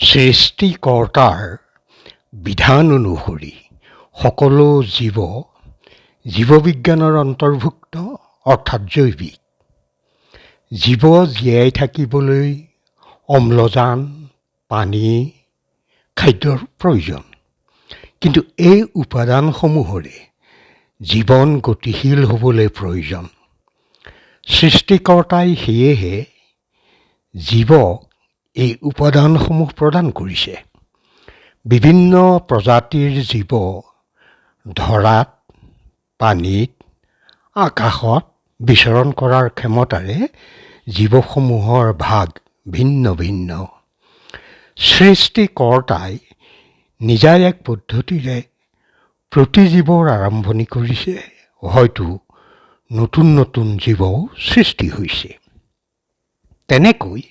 সৃষ্টিকৰ্তাৰ বিধান অনুসৰি সকলো জীৱবিজ্ঞানৰ অন্তৰ্ভুক্ত অৰ্থাৎ জৈৱিক। জীৱ জীয়াই থাকিবলৈ অম্লজান, পানী, খাদ্যৰ প্ৰয়োজন। কিন্তু এই উপাদানসমূহৰে জীৱন গতিশীল হ'বলৈ প্ৰয়োজন। সৃষ্টিকৰ্তাই সেয়েহে জীৱক এই উপাদানসমূহ প্ৰদান কৰিছে। বিভিন্ন প্ৰজাতিৰ জীৱ ধৰাত, পানীত, আকাশত বিচৰণ কৰাৰ ক্ষমতাৰে জীৱসমূহৰ ভাগ ভিন্ন ভিন্ন। সৃষ্টিকৰ্তাই নিজা এক পদ্ধতিৰে প্ৰতি জীৱৰ আৰম্ভণি কৰিছে। হয়তো নতুন নতুন জীৱও সৃষ্টি হৈছে। তেনেকৈ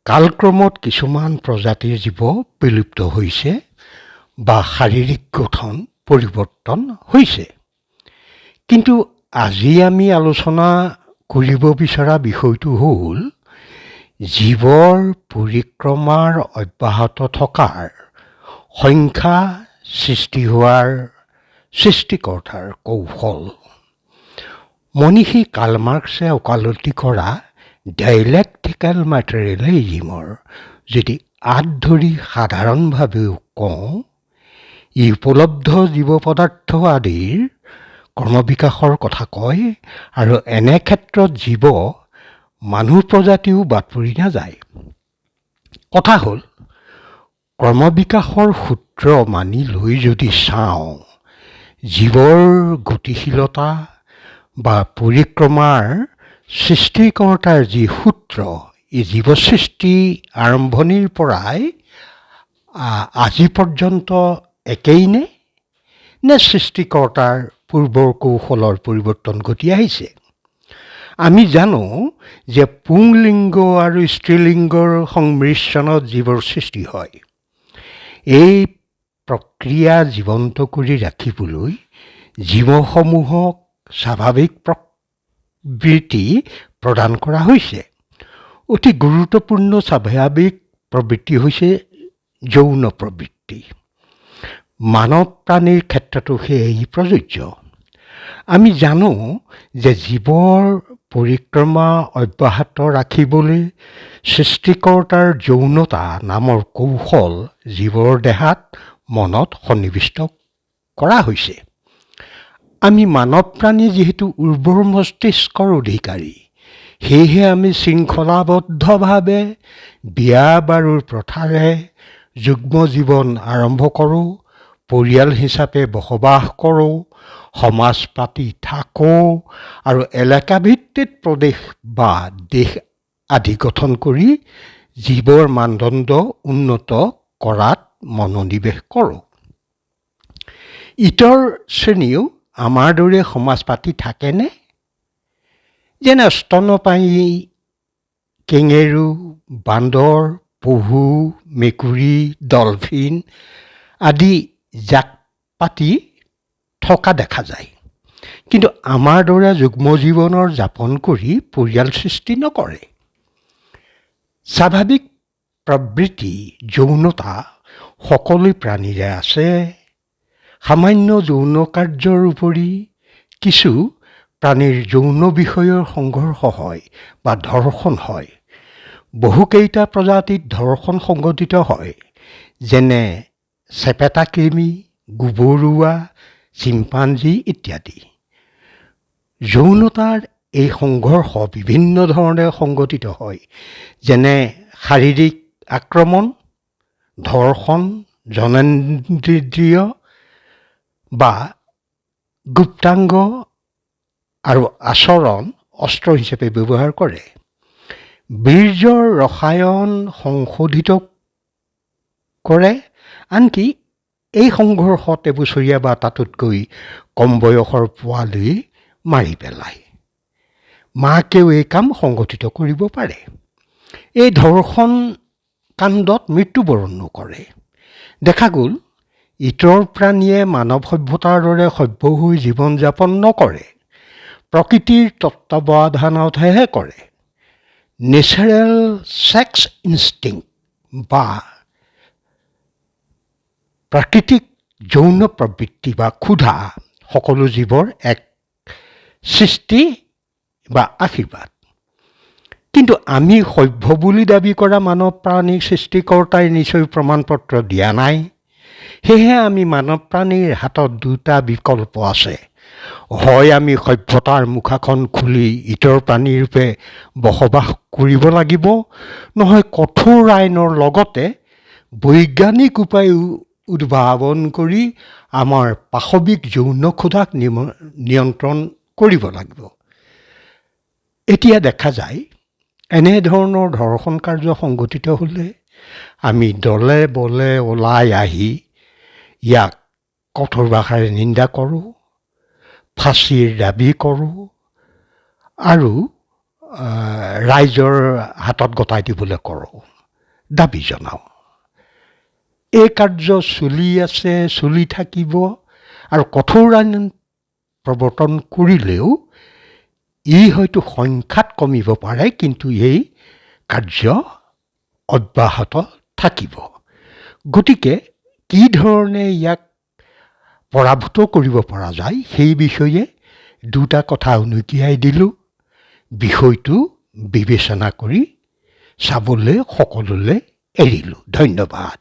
কালক্ৰমত কিছুমান প্ৰজাতিৰ জীৱ বিলুপ্ত হৈছে বা শাৰীৰিক গঠন পৰিৱৰ্তন হৈছে। কিন্তু আজি আমি আলোচনা কৰিব বিচৰা বিষয়টো হ'ল জীৱৰ পৰিক্ৰমাৰ অব্যাহত থকাৰ সংখ্যা সৃষ্টি হোৱাৰ সৃষ্টিকৰ্তাৰ কৌশল। মনীষী কাৰ্ল মাৰ্ক্সে ওকালতি কৰা ডাইলেক্টিকেল মেটেৰিয়েলিজমৰ যদি আঁত ধৰি সাধাৰণভাৱেও কওঁ, ই উপলব্ধ জীৱ পদাৰ্থ আদিৰ ক্ৰমবিকাশৰ কথা কয় আৰু এনে ক্ষেত্ৰত জীৱ মানুহ প্ৰজাতিও বাদ পৰি নাযায়। কথা হ'ল, ক্ৰমবিকাশৰ সূত্ৰ মানি লৈ যদি চাওঁ, জীৱৰ গতিশীলতা বা পৰিক্ৰমাৰ সৃষ্টিকৰ্তাৰ যি সূত্ৰ, এই জীৱ সৃষ্টি আৰম্ভণিৰ পৰাই আজি পৰ্যন্ত একেই নে সৃষ্টিকৰ্তাৰ পূৰ্বৰ কৌশলৰ পৰিৱৰ্তন ঘটি আহিছে? আমি জানো যে পুংলিংগ আৰু স্ত্ৰীলিংগৰ সংমিশ্ৰণত জীৱৰ সৃষ্টি হয়। এই প্ৰক্ৰিয়া জীৱন্ত কৰি ৰাখিবলৈ জীৱসমূহক স্বাভাৱিক প্ৰবৃত্তি প্ৰদান কৰা হৈছে। অতি গুৰুত্বপূৰ্ণ স্বাভাৱিক প্ৰবৃত্তি হৈছে যৌন প্ৰবৃত্তি। মানৱ প্ৰাণীৰ ক্ষেত্ৰতো সেয়েই প্ৰযোজ্য। আমি জানো যে জীৱৰ পৰিক্ৰমা অব্যাহত ৰাখিবলৈ সৃষ্টিকৰ্তাৰ যৌনতা নামৰ কৌশল জীৱৰ দেহাত মনত সন্নিৱিষ্ট কৰা হৈছে। আমি মানৱ প্ৰাণী যিহেতু উৰ্বৰ মস্তিষ্কৰ অধিকাৰী, সেয়েহে আমি শৃংখলাবদ্ধভাৱে বিয়া বাৰুৰ প্ৰথাৰে যুগ্ম জীৱন আৰম্ভ কৰোঁ, পৰিয়াল হিচাপে বসবাস কৰোঁ, সমাজ পাতি থাকোঁ আৰু এলেকাভিত্তিক প্ৰদেশ বা দেশ আদি গঠন কৰি জীৱৰ মানদণ্ড উন্নত কৰাত মনোনিৱেশ কৰোঁ। ইতৰ শ্ৰেণীও আমাৰ দৰে সমাজ পাতি থাকেনে? যেনে স্তন্যপায়ী, কেঙেৰু, বান্দৰ, পহু, মেকুৰী, ডলফিন আদি জাক পাতি থকা দেখা যায়। কিন্তু আমাৰ দৰে যুগ্ম জীৱনৰ যাপন কৰি পৰিয়াল সৃষ্টি নকৰে। স্বাভাৱিক প্ৰবৃত্তি যৌনতা সকলো প্ৰাণীৰে আছে। সামান্য যৌন কাৰ্যৰ উপৰি কিছু প্ৰাণীৰ যৌন বিষয়ৰ সংঘৰ্ষ হয় বা ধৰ্ষণ হয়। বহুকেইটা প্ৰজাতিত ধৰ্ষণ সংঘটিত হয়, যেনে চেপেটা কৃমি, গুবৰুৱা, চিম্পাঞ্জী ইত্যাদি। যৌনতাৰ এই সংঘৰ্ষ বিভিন্ন ধৰণে সংঘটিত হয়, যেনে শাৰীৰিক আক্ৰমণ, ধৰ্ষণ, জননেন্দ্ৰিয় বা গুপ্তাংগ আৰু আচৰণ অস্ত্ৰ হিচাপে ব্যৱহাৰ কৰে। বীৰ্যৰ ৰসায়ন সংশোধিত কৰে। আনকি এই সংঘৰ্ষত এবছৰীয়া বা তাতোতকৈ কম বয়সৰ পোৱালি মাৰি পেলায়। মাকেও এই কাম সংগঠিত কৰিব পাৰে। এই ধৰ্ষণ কাণ্ডত মৃত্যুবৰণো কৰে। দেখা গ'ল, ইতৰ প্ৰাণীয়ে মানৱ সভ্যতাৰ দৰে সভ্য হৈ জীৱন যাপন নকৰে, প্ৰকৃতিৰ তত্ত্বাৱধানতহে কৰে। নেচাৰেল ছেক্স ইনষ্টিংক্ট বা প্ৰাকৃতিক যৌন প্ৰবৃত্তি বা ক্ষুধা সকলো জীৱৰ এক সৃষ্টি বা আশীৰ্বাদ। কিন্তু আমি সভ্য বুলি দাবী কৰা মানৱ প্ৰাণীক সৃষ্টিকৰ্তাই নিশ্চয় প্ৰমাণপত্ৰ দিয়া নাই। সেয়েহে আমি মানৱ প্ৰাণীৰ হাতত দুটা বিকল্প আছে। হয় আমি সভ্যতাৰ মুখাখন খুলি ইতৰ প্ৰাণীৰূপে বসবাস কৰিব লাগিব, নহয় কঠোৰ আইনৰ লগতে বৈজ্ঞানিক উপায় উদ্ভাৱন কৰি আমাৰ পাশৱিক যৌন ক্ষুধাক নিয়ন্ত্ৰণ কৰিব লাগিব। এতিয়া দেখা যায় এনেধৰণৰ ধৰ্ষণ কাৰ্য সংঘটিত হ'লে আমি দলে বলে ওলাই আহি ইয়াক কঠোৰ ভাষাৰে নিন্দা কৰোঁ, ফাঁচীৰ দাবী কৰোঁ আৰু ৰাইজৰ হাতত গতাই দিবলৈ কৰোঁ, দাবী জনাওঁ। এই কাৰ্য চলি আছে, চলি থাকিব আৰু কঠোৰ আইন প্ৰৱৰ্তন কৰিলেও ই হয়তো সংখ্যাত কমিব পাৰে, কিন্তু এই কাৰ্য অব্যাহত থাকিব। গতিকে কি ধৰণে ইয়াক পৰাভূত কৰিব পৰা যায় সেই বিষয়ে দুটা কথা উনুকিয়াই দিলোঁ। বিষয়টো বিবেচনা কৰি চাবলৈ সকলোলৈ এৰিলোঁ। ধন্যবাদ।